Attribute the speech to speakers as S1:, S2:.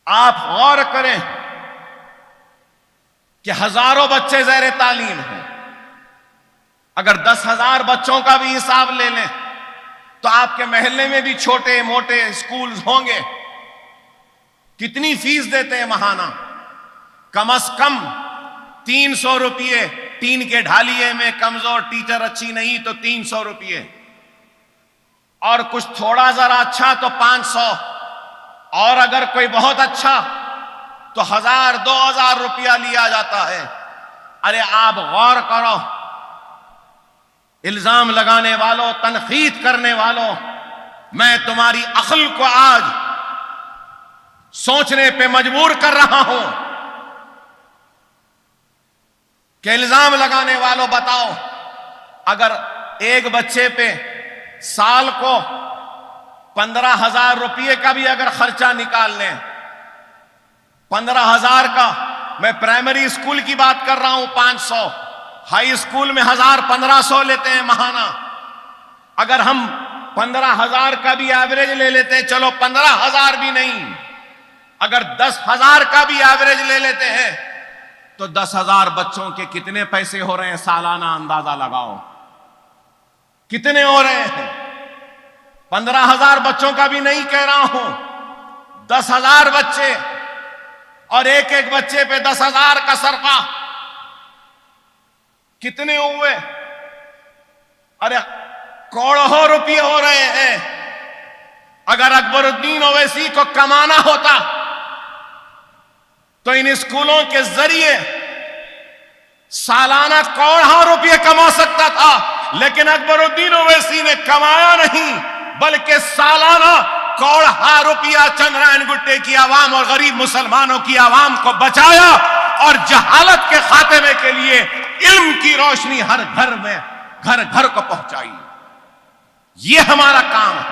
S1: आप गौर करें कि हजारों बच्चे ज़ेर तालीम हैं। अगर 10,000 बच्चों का भी हिसाब ले लें तो आपके मोहल्ले में भी छोटे मोटे स्कूल होंगे। कितनी फीस देते हैं महाना? कम से कम 300 रुपये। टीन के ढालिए में कमजोर टीचर अच्छी नहीं तो 300 रुपये, और कुछ थोड़ा जरा अच्छा तो 500, और अगर कोई बहुत अच्छा तो 1,000-2,000 रुपया लिया जाता है। अरे आप गौर करो, इल्जाम लगाने वालों, तनकीद करने वालों, मैं तुम्हारी अक्ल को आज सोचने पे मजबूर कर रहा हूं कि इल्जाम लगाने वालों बताओ, अगर एक बच्चे पे साल को 15,000 रुपये का भी अगर खर्चा निकाल लें, 15,000 का, मैं प्राइमरी स्कूल की बात कर रहा हूं 500, हाई स्कूल में 1,000-1,500 लेते हैं महाना। अगर हम 15,000 का भी एवरेज ले लेते हैं, चलो 15,000 भी नहीं, अगर 10,000 का भी एवरेज ले लेते हैं तो 10,000 बच्चों के कितने पैसे हो रहे हैं? सालाना अंदाजा लगाओ कितने हो रहे हैं। 15,000 बच्चों का भी नहीं कह रहा हूं, 10,000 बच्चे, और एक एक बच्चे पे 10,000 का सरफा, कितने हुए? अरे करोड़ों रुपये हो रहे हैं। अगर अकबरुद्दीन ओवैसी को कमाना होता तो इन स्कूलों के जरिए सालाना करोड़ों रुपये कमा सकता था, लेकिन अकबरुद्दीन ओवैसी ने कमाया नहीं, बल्कि सालाना करोड़ों रुपया चंद्रायन गुट्टे की आवाम और गरीब मुसलमानों की आवाम को बचाया और जहालत के खात्मे के लिए इल्म की रोशनी हर घर में, घर घर को पहुंचाई। ये हमारा काम है।